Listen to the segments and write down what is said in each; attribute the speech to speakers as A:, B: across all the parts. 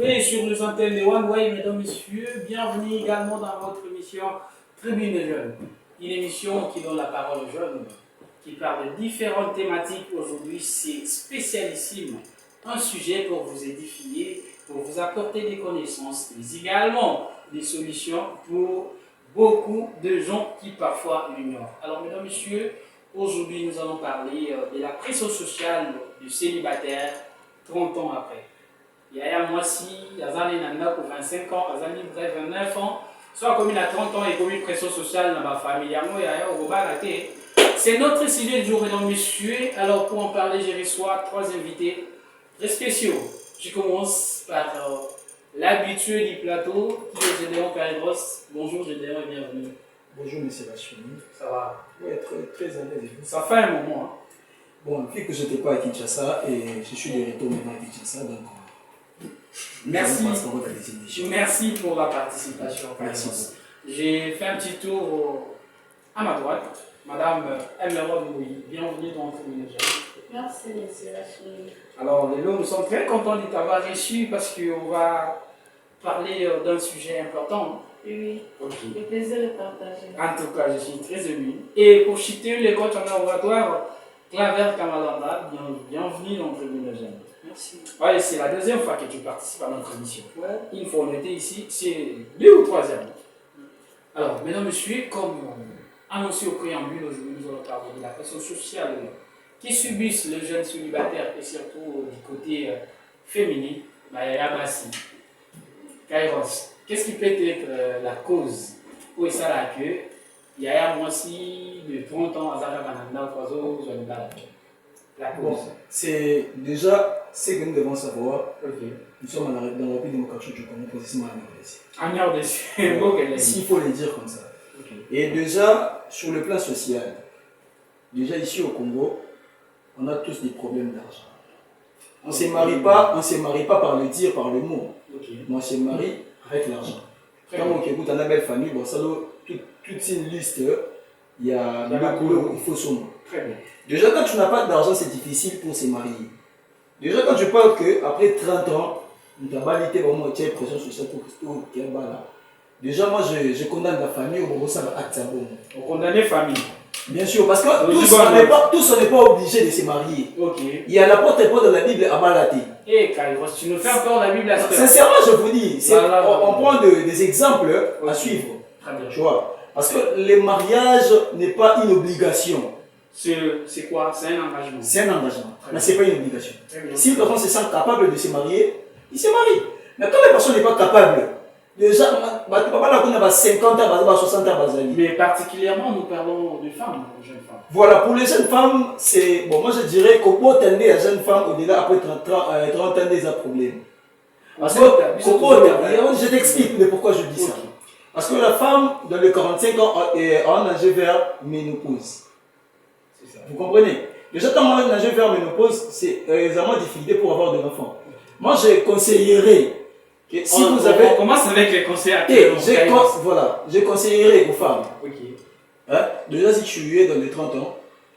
A: retrouver sur les antennes de One Way, mesdames, messieurs. Bienvenue également dans votre émission Tribune des Jeunes. Une émission qui donne la parole aux jeunes, qui parle de différentes thématiques. Aujourd'hui, c'est spécialissime. Un sujet pour vous édifier, pour vous apporter des connaissances, mais également des solutions pour beaucoup de gens qui parfois l'ignorent. Alors, mesdames, messieurs, aujourd'hui, nous allons parler de la pression sociale du célibataire 30 ans après. Il y a moi si, il y a pour 25 ans, il y a 29 ans, soit comme il a 30 ans et comme une pression sociale dans ma famille, il y a c'est notre sujet du jour, mesdames, messieurs. Alors, pour en parler, je reçois 3 invités très spéciaux. Je commence par l'habitué du plateau, qui est Gédéon Caribos. Bonjour Gédéon et bienvenue.
B: Bonjour Monsieur Bachoni.
A: Ça va?
B: Oui, très à l'aise.
A: Ça fait un moment. Hein.
B: Bon, depuis que je n'étais pas à Kinshasa et je suis de retour maintenant à Kinshasa, donc
A: merci.
B: Merci
A: pour la participation.
B: Merci.
A: J'ai fait un petit tour à ma droite. Madame Emeraude Mouy, bienvenue dans notre ménagère.
C: Merci, monsieur Bachoni.
A: Alors, Lélo, nous sommes très contents de t'avoir reçu parce qu'on va parler d'un sujet important.
C: Oui,
A: Okay.
C: le plaisir est partagé.
A: En tout cas, je suis très ému. Et pour citer les coachs en oratoire, Claver Kamalanda, bienvenue dans notre ménagère.
B: Merci.
A: Ouais, c'est la 2e fois que tu participes à notre émission.
B: Ouais.
A: Une fois on était ici, c'est 2 ou 3e. Alors, mesdames, messieurs, comme annoncé au préambule, aujourd'hui nous allons parler de la pression sociale qui subissent les jeunes célibataires et surtout du côté féminin. Yaya Bassi, Kairos, qu'est-ce qui peut être la cause pour ça là que Yaya Mwasi de 30 ans à Zara Bananda Kwazo Zonibala? La cause.
B: Bon, c'est déjà ce que nous devons savoir.
A: Ok.
B: Nous sommes dans la République démocratique du Congo, précisément en RDC.
A: En RDC,
B: S'il faut le dire comme ça.
A: Okay.
B: Et déjà, sur le plan social, déjà ici au Congo, on a tous des problèmes d'argent. On ne se marie pas par le dire, par le mot.
A: Okay.
B: Mais on se marie avec l'argent. Quand on écoute une belle famille, bon, ça doit toute une liste, il y a il faut son nom.
A: Très bien.
B: Déjà, quand tu n'as pas d'argent, c'est difficile pour se marier. Déjà, quand tu parles qu'après 30 ans, tu as validé vraiment une pression sociale pour que tu là. Déjà, moi, je condamne la famille au moment où ça va acte bon.
A: On condamne la famille.
B: Bien sûr, parce que tous on n'est pas obligé de se marier.
A: Ok.
B: Il y a la porte et porte de la Bible à Malaté.
A: Eh, Kairos, tu nous fais encore la Bible à ce
B: sincèrement, je vous dis, on prend des exemples à suivre.
A: Très bien.
B: Tu vois, parce que le mariage n'est pas une obligation.
A: C'est quoi? C'est un engagement.
B: C'est un engagement, mais ce n'est pas une obligation. Si une personne se sent capable de se marier, il se marie. Mais quand la personne n'est pas capable, déjà, on a 50 ans, 60 ans.
A: Mais particulièrement, nous parlons de femmes, de jeunes femmes.
B: Voilà, pour les jeunes femmes, c'est. Bon, moi je dirais qu'au beau tendre à jeunes femmes, au-delà, après 30 ans, il y a un problème. Parce que, je t'explique pourquoi je dis ça. Parce que la femme, dans les 45 ans, est en âge vers ménopause. Vous comprenez? Déjà, quand on a un âge vers ménopause, c'est vraiment difficile pour avoir des enfants. Moi, je conseillerais que si vous avez.
A: On commence avec les conseils.
B: Je conseillerais aux femmes.
A: Ok.
B: Hein? Déjà, si tu es dans les 30 ans,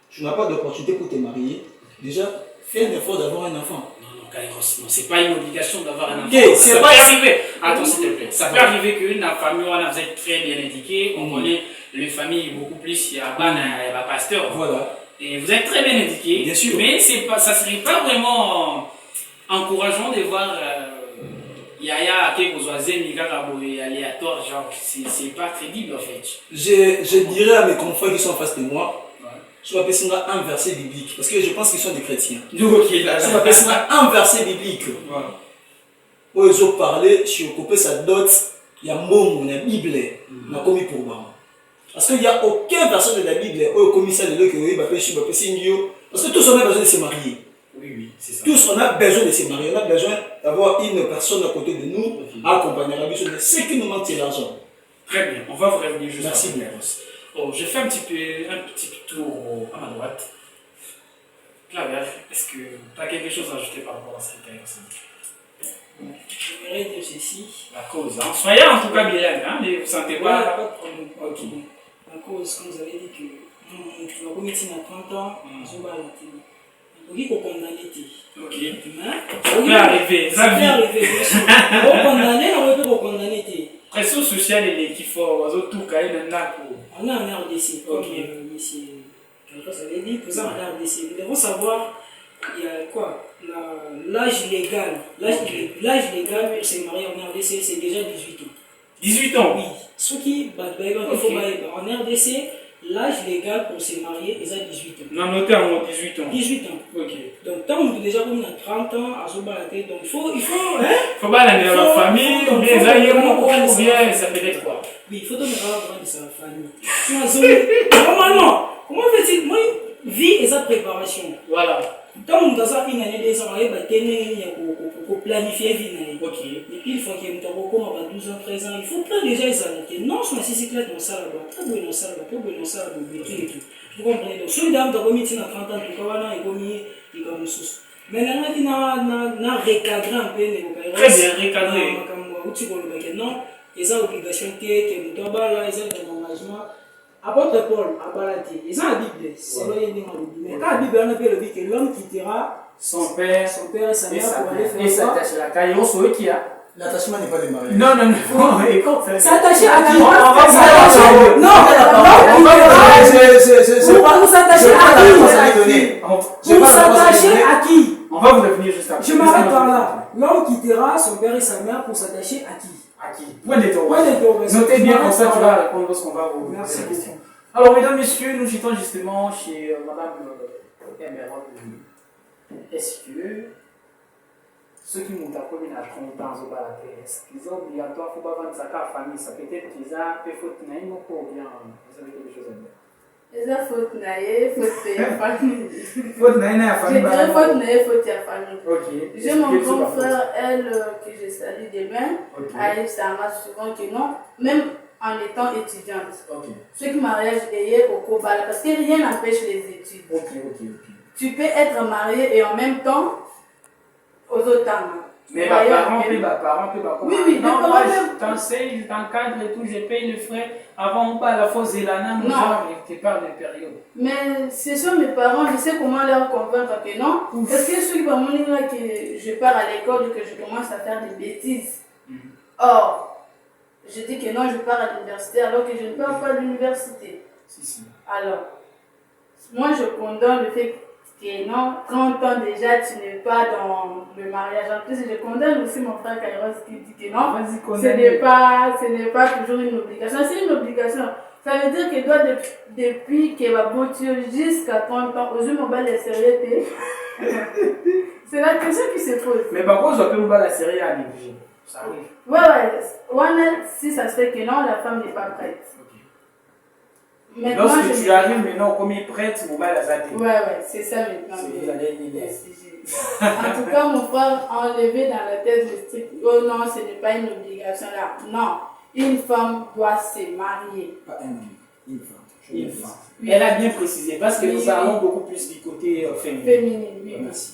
B: tu n'as pas d'opportunité pour te marier. Déjà, fais un effort d'avoir un enfant.
A: Non, Kairos, non, c'est pas une obligation d'avoir un enfant.
B: Okay,
A: ça peut arriver. Attends, s'il te plaît. Ça peut arriver qu'une famille, on a très bien éduquée. On connaît les familles beaucoup plus. Il y a un pasteur.
B: Voilà.
A: Et vous êtes très bien éduqués.
B: Bien sûr.
A: Mais ça ne serait pas vraiment encourageant de voir Yaya aléatoire, genre, c'est pas crédible en fait.
B: Je dirais à mes confrères qui sont en face de moi, je vais appeler ça un verset biblique, parce que je pense qu'ils sont des chrétiens.
A: Ok, là.
B: Je vais appeler ça un verset biblique. Où ils ont parlé sur couper sa dot, il y a un mot, il y a une Bible, il a commis pour moi. Parce qu'il n'y a aucun verset de la Bible où il a commis ça de l'eau que oui, parce que tous on a besoin de se marier.
A: Oui, c'est ça.
B: Tous on a besoin de se marier, on a besoin d'avoir une personne à côté de nous à accompagner la vie. Ce qui nous manque, c'est l'argent.
A: Très bien, on va vous revenir juste
B: Merci
A: après. Oh, je fais un petit tour à ma droite. Claver, est-ce que tu as quelque chose à ajouter par rapport à cette personne?
C: J'aimerais dire ceci.
A: La cause, hein. Soyez en tout cas bilingue, hein, mais vous ne sentez pas.
C: Pas de problème.
A: Ok.
C: La cause, comme vous avez dit que tu vas commettre à 30 ans, je vais à la télé. qui est condamné.
A: Ok.
C: Ça
A: peut arriver.
C: Ça peut arriver. On est condamné, on peut condamner.
A: Pression sociale et qui faut tout cahier le nac.
C: On a un RDC, comme monsieur Carlos avait dit, présent en RDC. Nous devons savoir, il y a quoi? L'âge légal. L'âge légal pour se marier en RDC, c'est déjà 18 ans.
A: 18 ans?
C: Oui. Ceux qui battent en RDC, l'âge légal pour se marier est à 18 ans.
A: Non, notez en 18 ans.
C: 18 ans.
A: Ok.
C: Donc, tant qu'on est déjà comme à 30 ans, à se balader, donc il faut,
A: faut pas aller dans la famille, ou bien ça peut être quoi?
C: Oui, il faut donner à de sa famille. Normalement, comment fait-il? Moi, vie et sa préparation.
A: Voilà.
C: Tant qu'on a une année, 2 ans, il faut planifier vie.
A: Ok.
C: Et puis, il faut qu'il y ait 12 ans, 13 ans. Il faut prendre déjà les années. Non, je suis cyclette dans ça là-bas. Très bon dans ça là-bas. Très bon dans ça là-bas. Et tout. Vous comprenez? Donc, si une dame, tu as commis 30 ans, tu as commis, il y a une sauce. Maintenant, il a recadré un peu.
A: Très bien, recadré.
C: Non, ils ont l'obligation que nous avons là, ils ont un engagement. Apôtre Paul a balaté. Ils ont la Bible. C'est là qu'il y a mais quand la Bible, on a dit que l'homme quittera
A: son père
C: et sa mère pour aller faire
A: et s'attacher à la caille. On saurait qui a.
B: L'attachement n'est pas démarré.
A: Non.
C: S'attacher à qui?
A: Non,
C: pour s'attacher à qui?
A: On va vous devenir juste après.
C: Je m'arrête par là. L'homme quittera son père et sa mère pour s'attacher à qui?
A: À qui? Point d'interrogation. Notez bien comme ça, tu vas répondre ce qu'on va vous.
C: Merci beaucoup.
A: Alors, mesdames, messieurs, nous citons justement chez Madame Emerald. Est-ce que ceux qui m'ont appris à 30 ans au balaté, est-ce qu'ils sont obligatoires pour pas vendre sa carte famille? Ça peut être qu'ils ont fait faute naïve ou bien vous avez quelque chose à dire?
D: Ils ont faute naïve, faute à famille.
A: Faute naïve à famille.
D: Je dirais faute naïve, faute à famille.
A: Ok.
D: J'ai mon grand frère, elle, que je salue demain, elle ça souvent que non, même en étant étudiante.
A: Ok.
D: Ceux qui mariage est au Kobal, parce que rien n'empêche les études.
A: Ok.
D: Tu peux être marié et en même temps aux autres temps.
A: Mais mes parents peuvent
D: Oui,
A: non,
D: mais
A: moi je t'enseigne, je t'encadre et tout, je paye les frais. Avant on parle à la fausse Zélana, nous tu parles de période.
D: Mais ce sont mes parents, je sais comment leur convaincre que non. Est-ce que ceux qui vont me dire que je pars à l'école et que je commence à faire des bêtises? Or, je dis que non, je pars à l'université alors que je ne pars pas à l'université.
A: Si.
D: Alors, moi je condamne le fait que non, 30 ans déjà, tu n'es pas dans le mariage. En plus, je condamne aussi mon frère Kairos qui dit que non, ce n'est pas toujours une obligation. C'est une obligation. Ça veut dire que toi, depuis que va boutir jusqu'à 30 ans, aux yeux, mon bal est sérieux. C'est la question qui se pose.
A: Mais par contre, je peux me battre la série à négliger. Ça arrive.
D: Ouais, si ça se fait que non, la femme n'est pas prête.
A: Maintenant, lorsque tu arrives maintenant comme il prête, mon bal a zappé.
D: Ouais, c'est ça maintenant. En tout cas, mon frère a enlevé dans la tête le truc. Oh non, ce n'est pas une obligation là. Non, une femme doit se marier.
B: Pas un homme, une femme.
A: Une femme. Elle a bien précisé parce que nous allons beaucoup plus du côté féminin.
D: Féminin, oui.
A: Merci.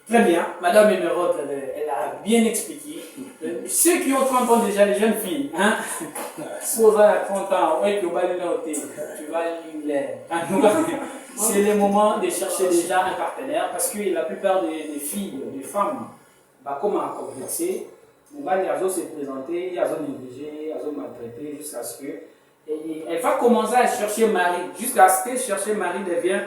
A: Très bien, Madame Emerald, elle a bien expliqué. Ceux qui ont 30 ans déjà, les jeunes filles, hein, supposant à 30 ans, ouais, tu vas les c'est le moment de chercher déjà un partenaire parce que la plupart des filles, des femmes, bah, comment complexer, on va se présenter, il y a des négligés, il y a des maltraités jusqu'à ce que. Et elle va commencer à chercher mari, jusqu'à ce que chercher mari devienne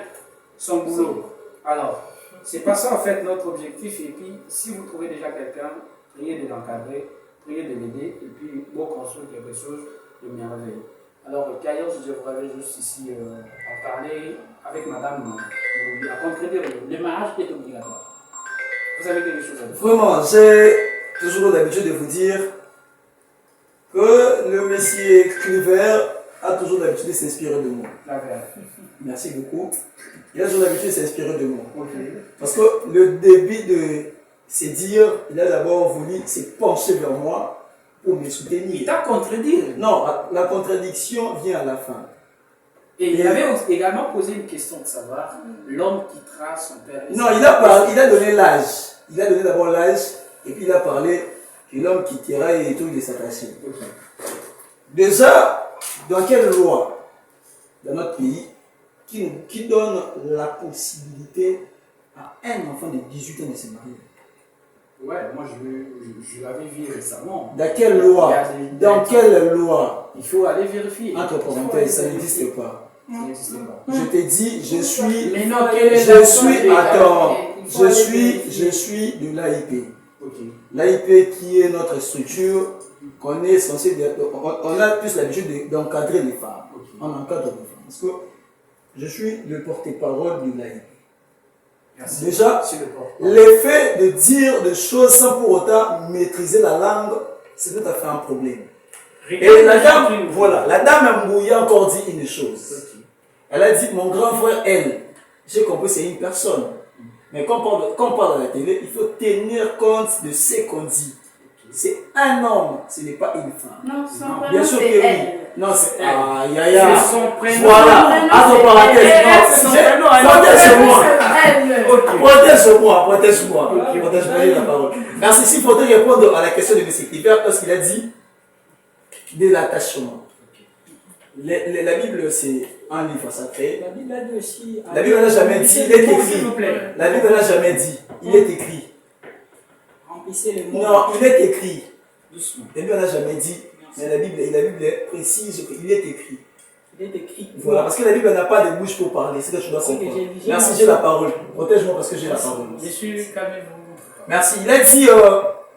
A: son boulot. Alors, c'est pas ça en fait notre objectif. Et puis, si vous trouvez déjà quelqu'un, priez de l'encadrer, priez de l'aider, et puis vous construire quelque chose de merveilleux. Alors, Kairos, je voudrais juste ici en parler avec madame, à contredire, le mariage est obligatoire. Vous avez quelque chose à dire?
B: Vraiment, j'ai toujours l'habitude de vous dire que le monsieur Cliver a toujours l'habitude de s'inspirer de moi. Merci beaucoup. Il a toujours l'habitude de s'inspirer de moi.
A: Okay.
B: Parce que le début de se dire, il a d'abord voulu se pencher vers moi pour me soutenir.
A: Il t'a contredit?
B: Non, la contradiction vient à la fin.
A: Et il avait également posé une question de savoir l'homme qui trace son père.
B: Non, il a donné l'âge. Il a donné d'abord l'âge et puis il a parlé que l'homme qui tiraille et tout, il s'attacher. Okay. Déjà, dans quelle loi dans notre pays qui donne la possibilité à un enfant de 18 ans de se marier.
A: Ouais, moi je l'avais vu récemment.
B: Dans quelle loi? Dans quelle loi?
A: Il faut aller vérifier.
B: Entre parenthèses, ça n'existe pas.
A: Ça n'existe pas.
B: Je t'ai dit, je suis.
A: Mais non, quel est
B: Je suis. Attends.
D: Il faut aller
B: Je suis de l'AIP.
A: Ok.
B: L'AIP qui est notre structure, qu'on est censé. On a plus l'habitude d'encadrer les femmes.
A: Ok.
B: On encadre les femmes. Parce que je suis le porte-parole de l'AIP.
A: Merci.
B: Déjà,
A: C'est le port.
B: l'effet de dire des choses sans pour autant maîtriser la langue, c'est tout à fait un problème. Et la dame, voilà, la dame Mbouya a encore dit une chose.
A: Ok.
B: Elle a dit, mon grand frère, elle, j'ai compris, c'est une personne. Mais quand on parle à la télé, il faut tenir compte de ce qu'on dit. C'est un homme, ce n'est pas une femme.
D: Non, son
B: Bien
D: prénom
B: sûr
D: c'est
B: que oui.
D: elle.
B: Non, c'est
A: elle.
B: aïe aïe aïe.
A: C'est son prénom.
B: Voilà,
D: Son prénom,
B: entre
D: c'est
B: parenthèses.
D: elle.
B: Non,
A: C'est son
B: j'ai-
A: prénom, elle.
B: protège-moi.
D: Elle.
B: Protège-moi, protège-moi.
A: Ok.
B: Protège-moi la parole. Merci. S'il faudrait répondre à la question de M. Clipper, parce qu'il a dit de l'attachement. La Bible, c'est un livre sacré.
C: La Bible a dit aussi.
B: La Bible n'a jamais dit, il est
A: S'il vous
B: écrit.
A: plaît.
B: La Bible n'a jamais dit, il est écrit.
C: Remplissez les mots.
B: Non, il est écrit.
A: Doucement.
B: La Bible n'a jamais dit, mais la Bible précise qu'il est écrit.
C: Il est écrit.
B: Voilà, parce que la Bible n'a pas de bouche pour parler, c'est ce que tu dois
C: C'est que
B: comprendre.
C: j'ai vu.
B: Merci, j'ai la parole. Protège-moi parce que j'ai la parole.
A: Monsieur, calmez-vous.
B: Merci. Il a dit,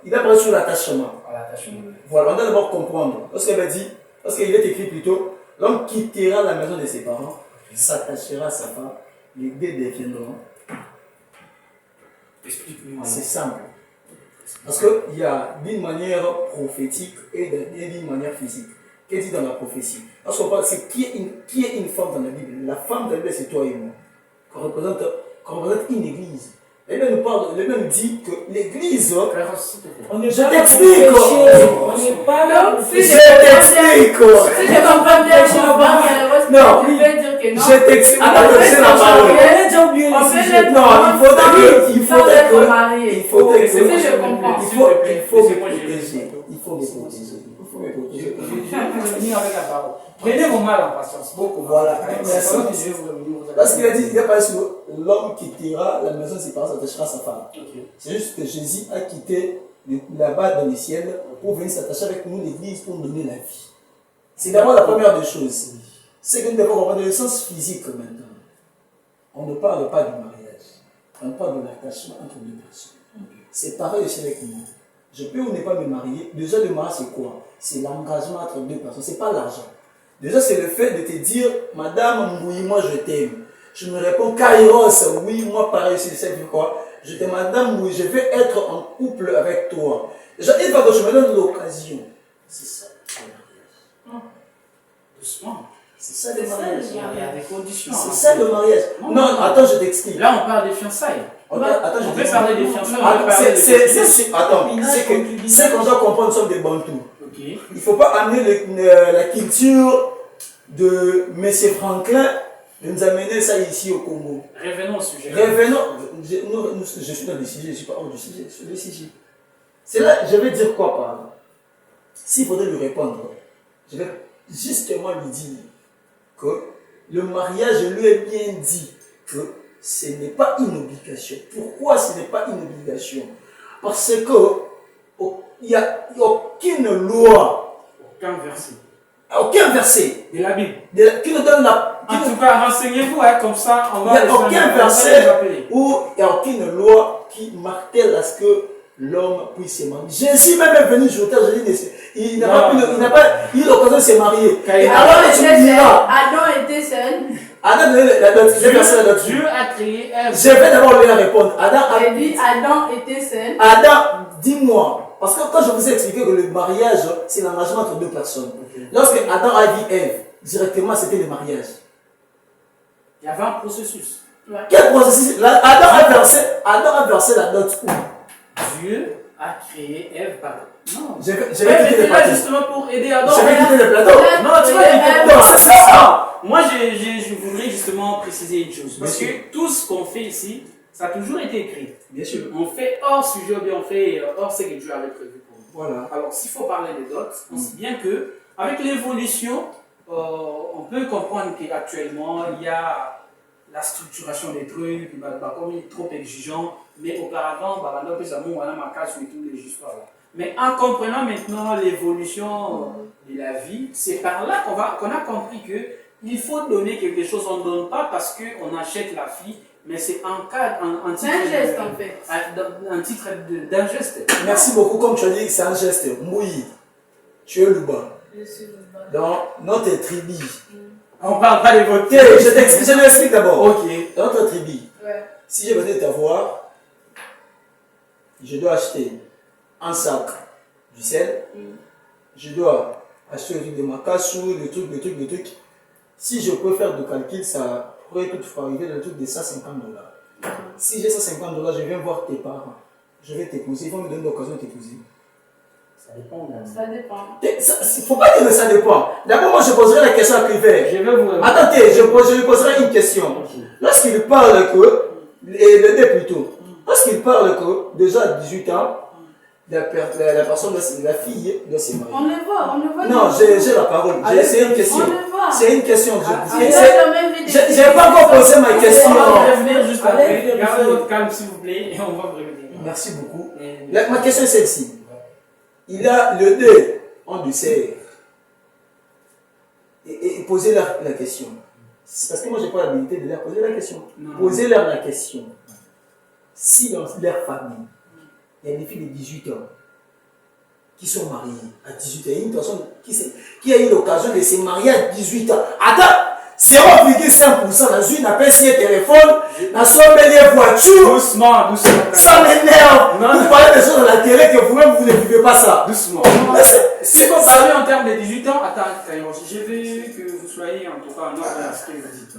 B: il a parlé sur l'attachement.
A: À l'attachement.
B: Voilà, on doit d'abord comprendre. Parce qu'il a dit, parce qu'il est écrit plutôt, l'homme quittera la maison de ses parents, s'attachera à sa femme, les deux deviendront.
A: Explique-moi.
B: C'est simple. Parce qu'il y a d'une manière prophétique et d'une manière physique. Qu'est-ce dit dans la prophétie? Parce qu'on parle, c'est qui est une femme dans la Bible? La femme dans la Bible, c'est toi et moi. Qu'on représente une église. La Bible nous parle, la Bible nous dit que l'église.
A: Frère, s'il te plaît.
C: On n'est
B: Je
C: pas
B: t'explique.
C: là pour pécher. On n'est pas là pour
D: Si
B: Je
C: pécher.
B: t'explique.
D: Si je comprends bien, je comprends bien.
B: Non.
D: Tu veux dire que non.
B: Je t'explique. Attends,
D: On
B: c'est
D: peut
B: la parole.
C: On a déjà oublié
D: On
C: le
D: peut
C: sujet.
D: l'être
B: Non, il
D: sans
B: faudrait
D: être
B: que.
D: marié.
B: Il faudrait
A: Si
B: que.
D: je comprends.
B: Il faut me
A: Laissez-moi
B: protéger.
A: gérer.
B: Il faut me protéger. Il faut me
A: Je
B: protéger.
A: vais revenir avec la parole. Prenez vos mal en patience. Beaucoup.
B: Voilà.
A: Merci. Je vais vous revenir.
B: Parce qu'il a dit, il a parlé sur l'homme quittera la maison de ses parents, s'attachera à sa femme.
A: Ok.
B: C'est juste que Jésus a quitté là-bas dans le ciel pour venir s'attacher avec nous, l'église, pour nous donner la vie. C'est d'abord la première des choses. C'est que nous devons comprendre le sens physique maintenant. On ne parle pas du mariage. On parle de l'attachement entre deux personnes. C'est pareil aussi avec nous. Je peux ou ne pas me marier. Déjà, le mariage, c'est quoi? C'est l'engagement entre deux personnes. C'est pas l'argent. Déjà, c'est le fait de te dire, Madame, oui, moi, je t'aime. Je me réponds, Kairos, oui, moi, pareil, c'est ça, quoi. Je te dis, Madame, oui, je veux être en couple avec toi. Déjà, une fois que je me donne l'occasion, c'est ça, le mariage.
A: Doucement.
B: C'est ça, le mariage.
A: Il y a des conditions.
B: C'est ça, le mariage. Non, attends, je t'explique.
A: Là, on parle des fiançailles.
B: Attends, je
A: On peut
B: t'explique.
A: parler des fiançailles.
B: Attends,
A: on peut parler des
B: attends, c'est qu'on doit comprendre, nous sommes des bantous.
A: Ok.
B: Il ne faut pas amener la culture de M. Franklin de nous amener ça ici au Congo.
A: Revenons au sujet.
B: Revenons, je suis dans le sujet, je ne suis pas hors du sujet, je suis dans le sujet. C'est là, je vais dire quoi par là? S'il faudrait lui répondre, je vais justement lui dire que le mariage, je lui ai bien dit que ce n'est pas une obligation. Pourquoi ce n'est pas une obligation? Parce que il n'y a aucune loi,
A: Aucun verset
B: de
A: de la Bible.
B: qui nous donne
A: En tout cas, renseignez-vous, hein, comme ça, on
B: il n'y
A: va
B: a
A: les
B: aucun
A: changer, on va
B: verset
A: les appeler.
B: où il n'y a aucune loi qui martèle à ce que l'homme puisse se marier. Jésus même est venu sur terre, il n'a pas eu l'occasion de se marier. Et alors tu me diras,
D: Adam était seul.
B: Adam, je vais verser là-dessus.
A: Dieu a créé Ève.
B: Je vais d'abord lui répondre.
D: J'ai dit Adam était seul.
B: Adam, dis-moi, parce que quand je vous ai expliqué que le mariage, c'est l'engagement entre deux personnes. Lorsque Adam a dit Ève, directement c'était le mariage.
A: Il y avait un processus.
B: Quel processus? Adam a versé la note où?
A: Dieu a créé Ève par. Non.
B: Je vais
A: Ève
B: quitter le
A: était là
B: plateau.
A: justement pour aider Adam.
B: Je vais quitter le plateau.
A: Non, tu vas
D: Ève.
B: Non, ça c'est ça.
A: Moi, je voudrais justement préciser une chose. Parce
B: Bien
A: que tout ce qu'on fait ici, ça a toujours été écrit.
B: Bien sûr.
A: On fait hors sujet, ou bien on fait hors ce que Dieu avait prévu pour nous.
B: Voilà.
A: Alors, s'il faut parler des dots, on sait bien que avec l'évolution, on peut comprendre qu'actuellement, il y la structuration des trucs, comme il est trop exigeant. Mais auparavant, on peut savoir ma casse et toutes les histoires. Mais en comprenant maintenant l'évolution de la vie, c'est par là qu'on a compris qu'il faut donner quelque chose. On ne donne pas parce qu'on achète la fille, mais c'est un titre.
D: C'est un geste en fait.
A: Un titre d'un geste.
B: Merci beaucoup, comme tu as dit, c'est un geste. Mouyi, tu es Luba.
D: Je suis Luba.
B: Dans notre tribu.
A: On parle pas de votre
B: Je t'explique d'abord.
A: Ok.
B: Dans notre tribu,
D: Ouais.
B: si j'ai besoin de t'avoir, je dois acheter un sac du sel, je dois acheter le truc de Makassou, le truc. Si je peux faire de calcul, ça pourrait toutefois arriver le truc de 150 $. Si j'ai 150 $, je viens voir tes parents. Je vais t'épouser. Il faut me donner l'occasion de t'épouser.
A: Ça dépend.
D: Ça dépend.
B: Il ne faut pas dire que ça dépend. D'abord, moi, je poserai la question à Cliver.
A: Je vais vous.
B: Attendez, je lui poserai une question. Lorsqu'il parle que, et le dé plutôt, lorsqu'il parle que déjà à 18 ans, la personne, la fille doit se marier.
D: On le voit.
B: Non, j'ai la parole. C'est une question.
D: On le voit.
B: C'est une question que je
D: Il
B: pose.
D: a quand même vu des
B: Je n'ai pas encore posé ma question.
A: On va revenir juste
C: Allez,
A: après.
C: vérifiez.
A: Gardez votre calme s'il vous plaît et on va revenir.
B: Merci beaucoup.
A: Et-
B: Ma question est celle-ci. Il a le dé en dessert. Et posez la question. C'est parce que moi, je n'ai pas l'habilité de leur poser la question.
A: Non.
B: Posez-leur la question. Si dans leur famille, il y a des filles de 18 ans qui sont mariées à 18 ans, il y a une personne qui a eu l'occasion de se marier à 18 ans. Attends, 0,5% dans une appelle si un téléphone, dans son belle voiture,
A: Doucement.
B: ça m'énerve.
A: Non.
B: Vous parlez des choses à la télé que vous-même vous ne vivez pas ça.
A: Doucement.
B: Mais
A: S'il faut parler en termes de 18 ans, attends, j'ai vu que vous soyez en tout cas en ordre à ce que vous dites.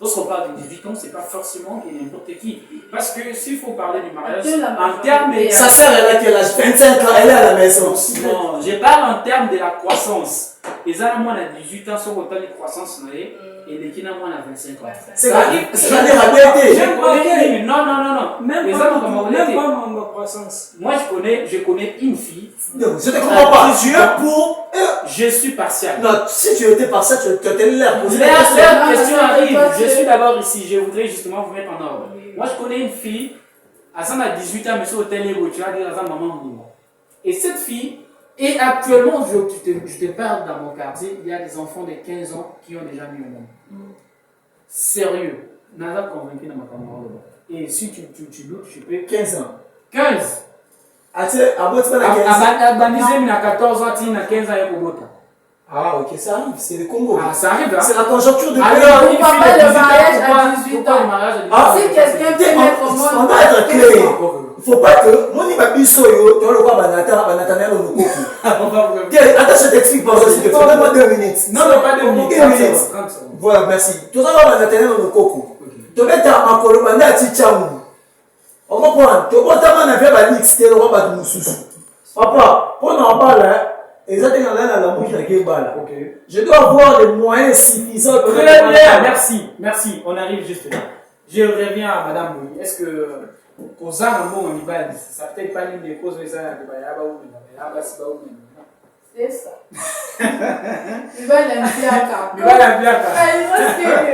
A: Lorsqu'on parle de 18 ans, c'est pas forcément qu'il y ait n'importe qui. Parce que s'il faut parler du mariage, en termes de.
B: Sa sœur, elle a quel âge? 25 ans, elle est à la maison.
A: Non, je parle en termes de la croissance. Les ans, moi, à 18 ans, sont autant de croissance, et les qui, moi, à 25 ans.
B: C'est
A: Ça
B: la
A: arrive.
B: vérité.
A: Non.
C: Même
A: Les
C: pas
A: hommes, comment vous l'avez.
C: ma croissance.
A: Moi, je connais une fille.
B: Non, je ne te comprends pas. Tu es pour.
A: Je suis partial.
B: Non, si tu étais par ça, tu étais l'air.
A: La question arrive. Je suis d'abord ici. Je voudrais justement vous mettre en ordre. Moi, je connais une fille. À 18 ans, monsieur Hôtel Héros, tu vas dire à sa maman. Et cette fille, et actuellement, je te parle dans mon quartier, il y a des enfants de 15 ans qui ont déjà mis au monde. Sérieux. N'a pas convaincu dans ma camarade. Et si tu doutes, je peux.
B: 15 ans.
A: 15.
B: Ah, tu sais, à votre la 15 ans.
A: À 14 ans, tu as 15 ans, il y a Kobota.
B: Ah, ok, ça arrive, c'est le Congo.
A: Ah, ça arrive, hein?
B: C'est la conjoncture de
A: Alors,
B: pays.
A: une
D: Pourquoi
A: fille
D: pas
A: de
D: le
A: 18 ans,
D: mariage
A: pourquoi-
D: à 18
A: pourquoi
D: ans?
A: le mariage à 18
B: Ah,
A: ans?
D: Si quelqu'un peut mettre au monde.
B: On doit être clair. Il ne faut pas que. Moi, je suis soyo, tu vois le quoi, Banatana, le Koku. Attends, je t'explique par exemple, s'il te plaît. Donne-moi 2 minutes.
A: Non, pas 2 minutes.
B: 1 minute.
A: 30 secondes.
B: Voilà, merci. Tout ça, Banatana, le Koku. Tu mets ta makolo, Banda, Tichamu. On comprend. Tu vois, tu as fait la mix, tu es le roi de Moussous. Papa, pour en parler, exactement là, la bouche de Kébala.
A: Ok.
B: Je dois avoir les moyens suffisants pour
A: Très bien, merci. On arrive juste là. Je reviens à Madame Moui. Est-ce que Kozan Mbo Mibali, ça peut-être pas l'une des causes de ça, de Bayaba ou de
D: C'est ça. Il va l'impliquer.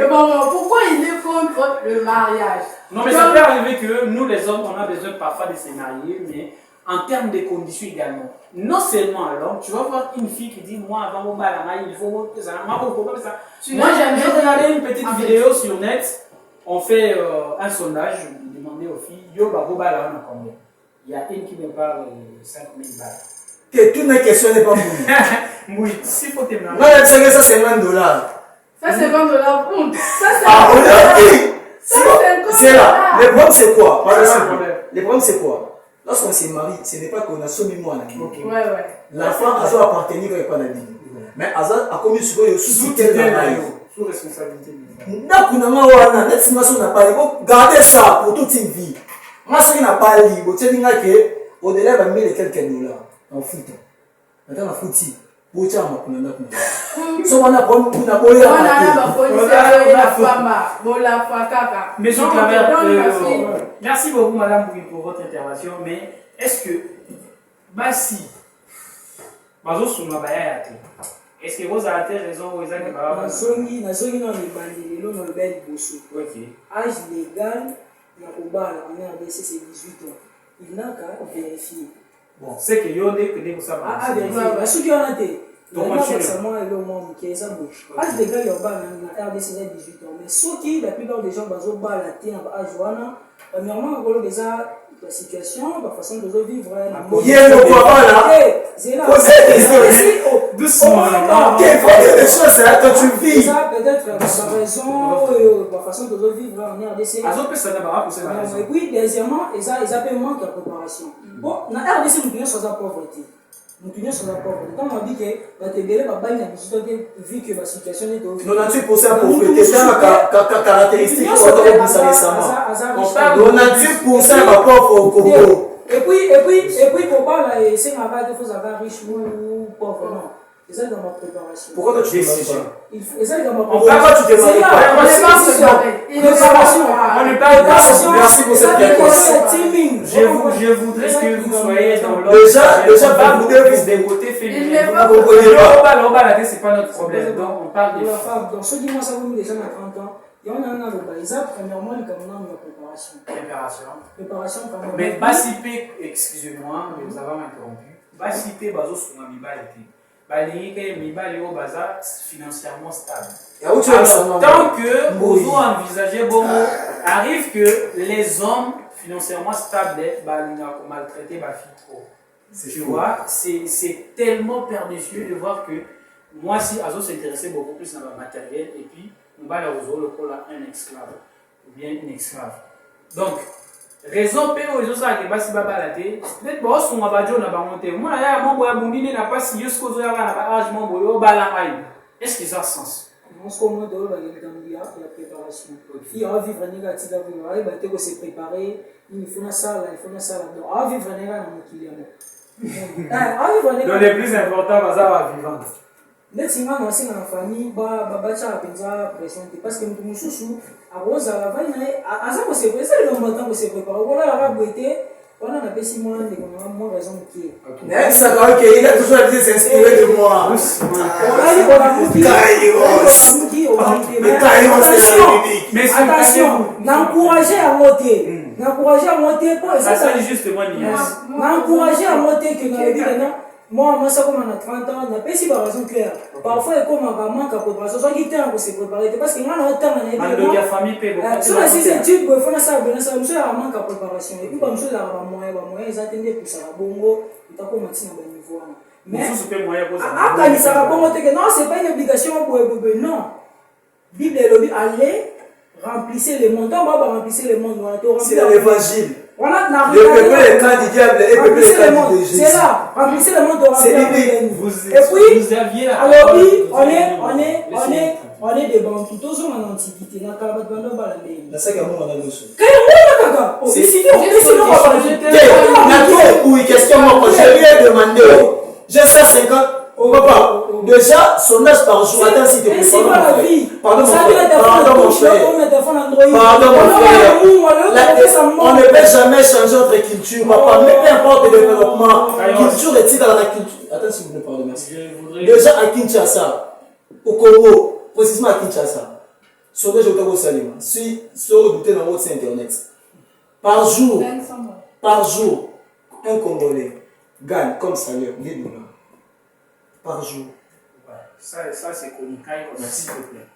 D: Pourquoi il est contre le mariage?
A: Non, mais ça peut arriver que nous, les hommes, on a besoin parfois de se marier, mais en termes de conditions également. Non seulement à l'homme, tu vas voir une fille qui dit moi, avant mon balamaï, il faut que ça. Moi, j'ai regardé une petite vidéo sur net. On fait un sondage, on demandait aux filles, yo, bah, vos balles, on a combien? Il y a une qui me parle 5 000 balles.
B: toutes mes questions n'est pas mouillées.
A: Oui, s'il faut te marier.
B: Moi, je sais que ça, c'est $50.
D: Ça, c'est $20 pour. Ça, c'est
B: Ah, on a dit.
D: Ça,
B: C'est là. Le problème, c'est quoi?
A: C'est ça le problème.
B: Le problème, c'est quoi? Lorsqu'on se marie, ce n'est pas qu'on a soumis moi à la vie.
D: Ouais.
B: L'enfant a soit appartenir à la vie. Mais a commis sur eux sous tutelle dans la vie.
A: Sous responsabilité.
B: Gardez ça pour toute une vie. Moi, ce qui n'a pas libre, au-delà de 1000 et quelques $, en foot. Maintenant, en foot, pour tiens,
A: merci beaucoup, Madame Bouy, pour votre intervention. Mais est-ce que, Bassi, Est-ce que vous avez raison ou exact?
C: Nazongi dans les bandits, le Nobel Bosso. Âge légal, il y a en RDC, c'est 18 ans. Il n'a qu'à vérifier.
A: Bon, c'est que yo dès que vous savez.
C: Vérifier. La souki on a été. Récemment, il y a un monde qui est ça bouche. Âge légal, il y a en RDC, c'est 18 ans. Mais ceux qui, la plupart des gens, ils ont la tête en âge wana. Premièrement, on a déjà la situation, la façon de vivre.
B: Il y a le quoi là?
C: C'est là.
A: Doucement.
B: Quelle fois des choses, hein, quand tu vis.
C: Ça peut-être la raison, la façon de vivre en RDC. Et puis, deuxièmement, ils ont manque de préparation. Bon, dans RDC, nous tenons sur la pauvreté. Nous tenons sur la pauvreté. Quand on dit que la TBL va bailler vu que la situation est au
B: 98% de pauvreté, c'est une caractéristique qu'on a dit ça récemment. 98% de pauvre au Congo.
C: Et puis, pour parler, c'est ma vague, il faut savoir riche ou pauvre, non. Ils sont dans ma préparation.
B: Pourquoi toi tu ne demandes pas?
C: Ils sont dans ma
B: Pourquoi tu ne demandes pas?
A: On n'est pas
B: préparation. Merci pour cette réponse.
A: Je voudrais que vous soyez dans l'ordre.
B: Déjà,
A: pas vous plus des côtés féminins. Vous comprenez pas. C'est pas notre problème. Donc, on parle des femmes.
C: Donc, ceux qui m'ont savoir déjà à 30 ans, il y en a un dans le bas. Premièrement, il y a une préparation. Préparation, quand même.
A: Mais Basipé, excusez-moi, mais vous avez interrompu. Basipé, Bazo, sur ma bibalité. Financièrement stable. Alors, tant que vous envisagez, bon, arrive que les hommes financièrement stables, ils maltraité ma fille trop. Tu vois, c'est tellement pernicieux de voir que moi, si Azo s'intéressait beaucoup plus dans le matériel, et puis on va le col un esclave, ou bien une esclave. Donc, raison pour les autres qui passent par la tête, peut-être que si on a pas monté, moi, il n'y a pas si je suis est-ce que ça a sens?
C: On se commande de la préparation. Il y a vivre négatif, il faut se préparer, il faut ça, il faut ça. Donc, à vivre négatif,
A: donc, le plus important, c'est la vivante.
C: Mais si on a une famille, parce que nous sommes à Rose, à la veille, à ça, c'est le moment où se préparer. Voilà, on a appelé Simon, on a raison qui est.
B: Ça va, il a toujours été s'inspirer de moi.
C: Attention, n'encourager à monter. N'encourager à monter pour
A: ça. Ça, justement,
C: n'encourager à monter que dans le but, non? Moi, ça comme on a 30 ans, on a pas si par raison claire. Parfois, il comme un manque de préparation. Soit qu'il tient pour se préparer. Parce que moi, on a un temps, on a
A: une famille paie beaucoup.
C: Si on a ces études, il faut ça, monsieur a un manque de préparation. Et puis, comme monsieur a un moyen, ils attendaient pour ça. Bongo, il t'a commencé dans le niveau. Mais, quand il s'est bon, non, c'est pas une obligation pour le non. Bible et lobby, allez, remplissez les mondes. On va remplir les mondes.
B: C'est dans l'évangile.
C: Voilà,
B: le peuple est le camp du diable et le peuple est le camp de Jésus.
C: C'est là, remplissez le monde de
B: c'est biblique.
C: Et puis, alors oui, on est des bantous, tous en antiquité, dans le Bando Balamé.
B: Dans ce cas, on a le son. Oui, question, je lui ai demandé, j'ai 150, papa, déjà, son âge par jour, attends si tu peux pardon mon frère, on ne peut jamais changer notre culture, papa, mais peu importe le développement, culture est dans la culture. Attends s'il vous plaît, pardon, merci. Déjà à Kinshasa, au Congo, précisément à Kinshasa, sur des jours au Salima, si vous doutez dans votre site internet, par jour, un Congolais gagne comme salaire 1000 $. Par jour.
A: Ouais, ça c'est connu. S'il te plaît.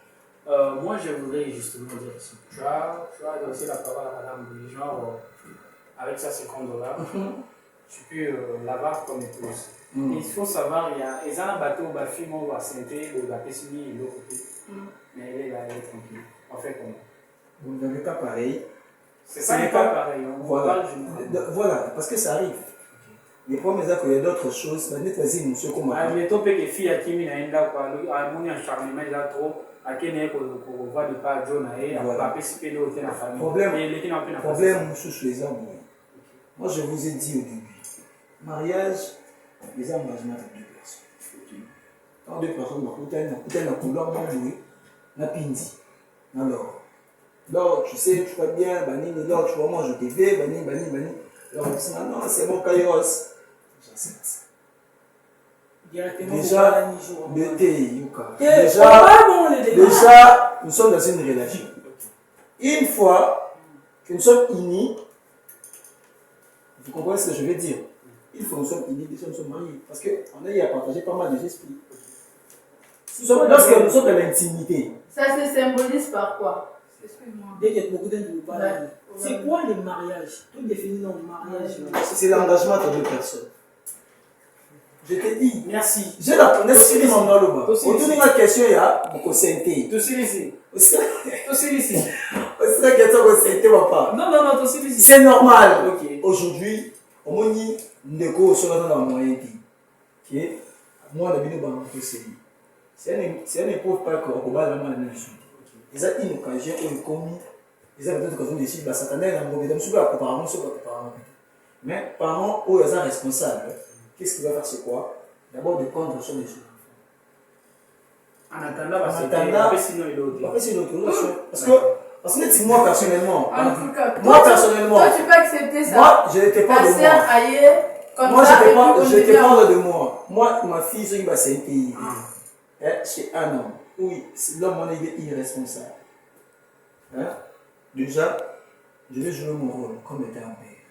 A: Moi, je voudrais justement dire aussi. Tu as lancé la parole à madame, genre, avec sa $50, tu peux l'avoir comme épouse. Il faut savoir, il y a un bateau, ma fille, on va s'intéresser, on va pessimiser de l'autre côté. Mais elle est là, elle est tranquille. On fait comment?
B: Vous n'avez pas pareil.
A: C'est pas pareil.
B: Voilà, parce que ça arrive. Les problèmes, c'est qu'il y a d'autres choses. Mais vas-y, monsieur, comment?
A: Mais toi, les filles à qui il y a une dame, à mon acharnement, il y a trop. À qui il y a pour voir des pas John, à participer à la famille.
B: Problème, monsieur, les hommes. Moi, je vous ai dit au début, mariage, les engagements de 2 personnes. Quand 2 personnes ont couleur, alors, tu sais, tu vois bien, tu vois, moi, je t'ai fait, alors, non, c'est bon, Kairos. J'accepte.
C: Directement,
B: déjà, déjà, nous sommes dans une relation. Une fois que nous sommes unis, vous comprenez ce que je veux dire? Une fois que nous sommes unis, déjà nous sommes mariés. Parce qu'on a eu à partager pas mal d'esprits. Lorsque nous sommes dans l'intimité.
D: Ça se symbolise par quoi? Excuse-moi.
C: Dès qu'il y a beaucoup d'individus, c'est quoi le mariage? Tout définit dans le mariage.
B: C'est l'engagement entre deux personnes. Je te dis.
A: Merci.
B: J'ai la connaissance de mon nom. Autour de la question, il y a beaucoup de santé.
A: Tout c'est ici.
B: C'est
A: Tout
B: la question de santé, papa.
A: Non, tout c'est ici.
B: C'est normal.
A: Ok.
B: Aujourd'hui, on m'a dit, Ndeko, sur la moyen dit. Moi, on a bien de c'est un épreuve pas qu'on va la main. Ils ont une occasion, ils ont commis. Ils ont peut-être occasion de décider, Satané, il a un peu apparemment, mais parents, eux, ils sont responsables. Qu'est-ce qu'il va faire, c'est quoi? D'abord, de prendre soin des enfants.
A: En attendant, sinon il est autre.
B: Parce que moi, personnellement,
D: En tout cas,
B: moi, personnellement,
D: toi, tu peux accepter ça.
B: moi, je n'étais pas de moi.
D: Ailleurs, comme
B: Moi,
D: ça,
B: je n'étais pas de moi. Moi, ma fille, c'est un pays. C'est un homme. Oui, l'homme, on est irresponsable. Déjà, je vais jouer mon rôle comme étant un père.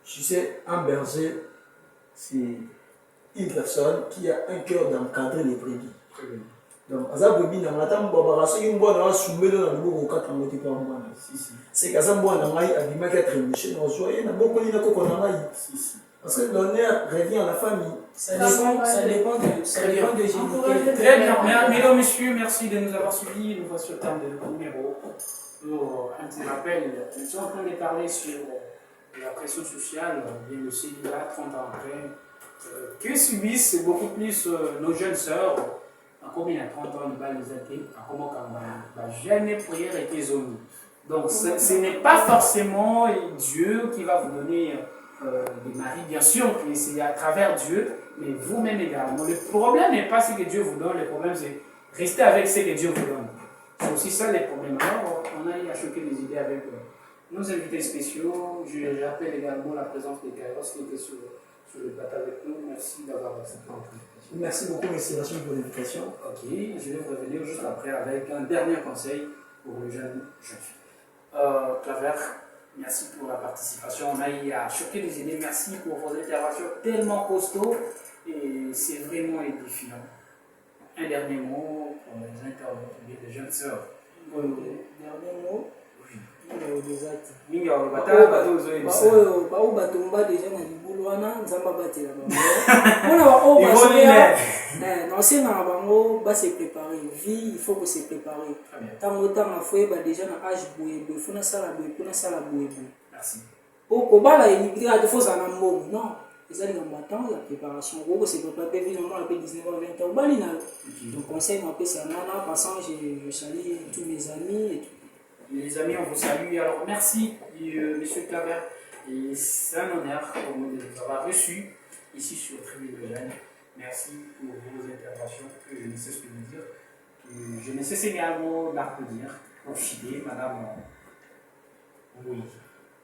B: Je sais, un berger, c'est une personne qui a un cœur d'encadrer les brebis. Donc, à ça, brebis, dans la table, une bonne race, soumet dans le bourg au 4 ans, c'est qu'à ça, bonne race, à l'image d'être méchant, on soit, il y a beaucoup de gens qu'on a. Parce que l'honneur revient à la famille.
C: Ça dépend de génétique.
A: Très bien. Mesdames, messieurs, merci de nous avoir suivis. Nous voici au terme de notre numéro. Pour un petit rappel, nous sommes en train de parler sur la pression sociale, bien le célibat 30 ans après, que subissent beaucoup plus nos jeunes sœurs. Comme il y a 30 ans, il va les aider, comment la jeune prière est zone. Donc ce n'est pas forcément Dieu qui va vous donner des maris, bien sûr, c'est à travers Dieu, mais vous-même également. Le problème n'est pas ce que Dieu vous donne, le problème c'est rester avec ce que Dieu vous donne. C'est aussi ça les problèmes. Alors, on a eu à choquer les idées avec nos invités spéciaux. J'appelle également la présence de Kairos qui était sur le plateau avec nous. Merci d'avoir accepté notre invitation.
B: Merci beaucoup, M. Rachid, pour l'invitation.
A: Ok, je vais revenir juste après avec un dernier conseil pour les jeunes filles. Claver, merci pour la participation. On a eu à choquer les idées. Merci pour vos interventions tellement costauds et c'est vraiment édifiant. Un dernier mot pour les intervenants des jeunes sœurs.
C: Dernier mot. Des actes.
A: Minga batala bato ozoyebisa.
C: Bao batomba déjà na libulu wana nzamba batela bango. Wana ba o basoya. Non c'est na bango ba se préparer. Vie, il faut que se préparer. Tango tanga foi ba déjà na âge boyebe, funa sala boyebe.
A: Merci.
C: Au bala il faut ça na mbongo. Non. Les années en battant la préparation. Gros c'est préparer évidemment après 19 ans 20 ans balina. Donc conseil m'a c'est nana passant je salue tous mes amis et tout.
A: Les amis, on vous salue. Alors, merci, Monsieur Claver. Et c'est un honneur pour nous de vous avoir reçus ici sur Tribune de Jeunes. Merci pour vos interventions, que je ne sais ce que vous dire. Je ne sais également d'applaudir pour Chidé, Madame Oui.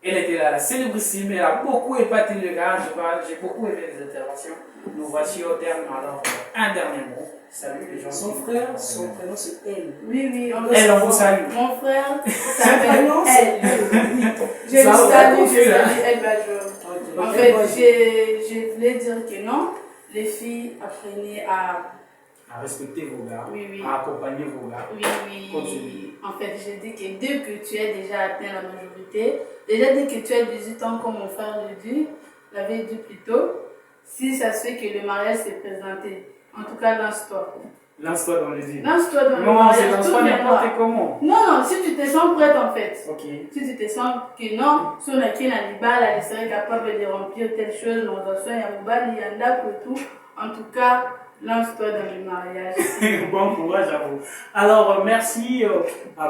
A: Elle était là, la célébrissime, elle a beaucoup épaté le gars, j'ai beaucoup aimé les interventions. Nous voici au terme, alors un dernier mot. Salut les gens.
C: Son frère, son prénom c'est elle.
D: Oui,
A: elle, on vous salue.
D: Mon frère,
C: son prénom c'est elle.
D: Je le salue, elle va jouer. En fait, je voulais dire que non, les filles apprenez à
A: respecter vos gars,
D: oui.
A: À accompagner vos gars.
D: Oui.
A: Continuez.
D: En fait, je dis que dès que tu as déjà atteint la majorité, déjà dès que tu as 18 ans, comme mon frère l'avait dit plus tôt, si ça se fait que le mariage s'est présenté, en tout cas lance-toi.
A: Lance-toi dans les îles.
D: Lance-toi dans le
A: mariage. Non, c'est lance-toi
D: n'importe
A: comment.
D: Non, si tu te sens prête en fait.
A: Ok.
D: Si tu te sens que non, si on a qui la libale, elle serait capable de remplir telle chose, non, dans il y a Moubal, il y a Ndap et tout. En tout cas, lance-toi dans le mariage.
A: Bon courage à vous. Alors, merci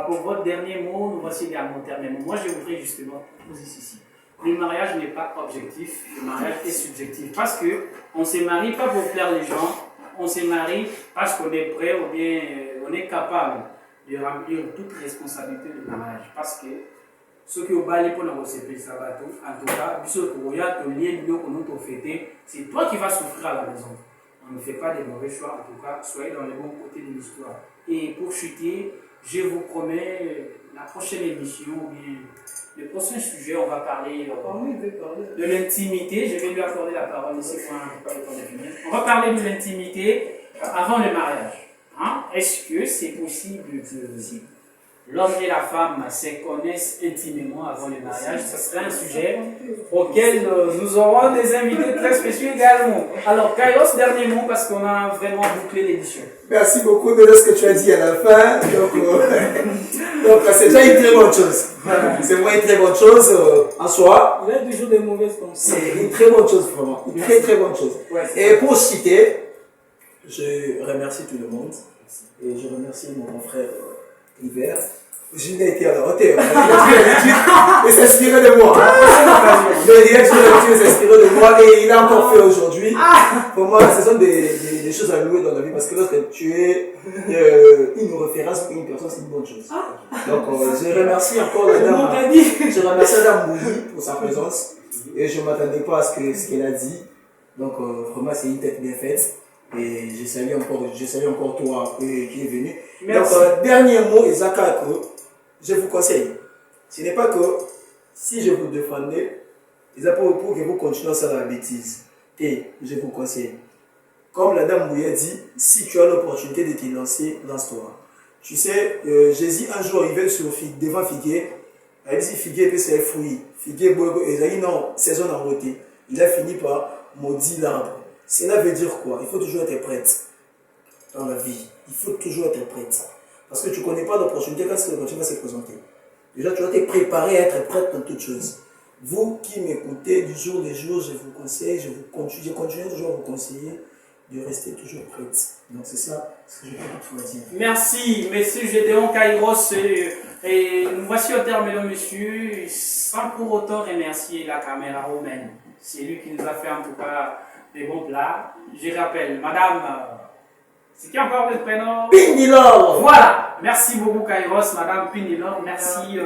A: pour votre dernier mot. Nous voici également terminé. Moi, je voudrais justement poser ceci. Le mariage n'est pas objectif, le mariage est subjectif. Parce qu'on ne se marie pas pour plaire les gens, on se marie parce qu'on est prêt ou bien on est capable de remplir toute responsabilité du mariage. Parce que ceux qui ont balayé pour nous recevoir sabato, en tout cas, c'est toi qui vas souffrir à la maison. On ne fait pas des mauvais choix, en tout cas, soyez dans les bons côtés de l'histoire. Et pour chuter, je vous promets, la prochaine émission, ou bien le prochain sujet, on va parler de l'intimité. Je vais lui accorder la parole ici pour pas le temps de finir. On va parler de l'intimité avant le mariage. Hein? Est-ce que c'est possible que l'homme et la femme se connaissent intimement avant le mariage? Ce serait un sujet auquel nous aurons des invités très spéciaux également. Alors, Kairos, dernier mot parce qu'on a vraiment bouclé l'édition.
B: Merci beaucoup de ce que tu as dit à la fin. Donc c'est déjà une très bonne chose. C'est vraiment une très bonne chose en soi.
C: Il y a toujours des mauvaises pensées.
B: C'est une très bonne chose, vraiment. Une très très bonne chose.
A: Ouais,
B: et pour citer, je remercie tout le monde. Et je remercie mon frère Hiver. Julien était à la hauteur. Il a l'habitude de s'inspirer de moi. Il a l'habitude de s'inspirer de moi et il a encore fait aujourd'hui. Pour moi, ce sont des choses à louer dans la vie parce que lorsque tu es une référence pour une personne, c'est une bonne chose. Donc, je remercie encore la dame. Je remercie la dame Bouilly pour sa présence et je ne m'attendais pas à ce qu'elle a dit. Donc, vraiment, c'est une tête bien faite. Et je salue encore toi qui est venu.
A: Merci.
B: Donc, dernier mot, Isaka, que je vous conseille. Ce n'est pas que si je vous défendais, c'est pour que vous continuez à faire la bêtise. Et je vous conseille. Comme la dame Bouya dit, si tu as l'opportunité de te lancer, lance-toi. Tu sais, Jésus un jour arrivé devant Figuier. Il dit Figuier peut se fruit. Figuier, il a dit non, saison en beauté. Il a fini par maudire l'arbre. Cela veut dire quoi? Il faut toujours être prête dans la vie. Il faut toujours être prête. Parce que tu ne connais pas l'opportunité quand l'opportunité va se présenter. Déjà, tu dois te préparer à être prête dans toutes choses. Vous qui m'écoutez du jour au jour, je vous conseille, je continue toujours à vous conseiller de rester toujours prête. Donc c'est ça ce que je peux toutefois dire.
A: Merci, messieurs Gédéon Kairos. Et nous voici au terme, mesdames, messieurs, sans pour autant remercier la caméra romaine. C'est lui qui nous a fait en tout cas des bons plats. Je rappelle, madame, c'est qui encore le prénom?
B: Pinilor.
A: Voilà, merci beaucoup Kairos, madame Pinilor, merci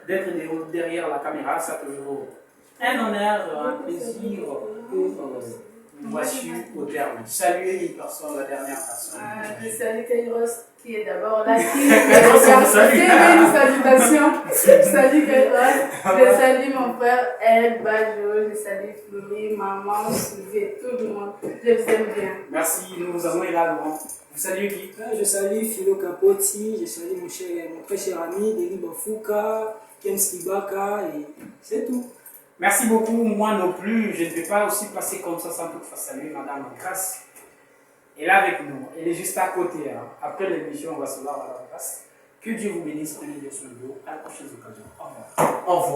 A: d'être derrière la caméra, c'est toujours un honneur, un plaisir. Nous voici au terme. Saluez une personne, la dernière personne.
D: Je salue Kairos qui est d'abord là, qui fait une salutation. Je salue Kairos, je salue mon frère El Bajo, je salue Florie, maman, Sylvie, tout le monde. Je vous aime bien.
A: Merci, nous vous avons également. Vous saluez qui?
C: Je salue Philo Capotti, je salue mon très cher ami Denis Bafouka, Kems Kibaka, et c'est tout.
A: Merci beaucoup, moi non plus. Je ne vais pas aussi passer comme ça sans toutefois saluer Madame Grace. Elle est avec nous, elle est juste à côté. Hein. Après l'émission, on va se voir à la place. Que Dieu vous bénisse, prenez bien soin de vous. À la prochaine occasion. Au revoir.
B: Au revoir.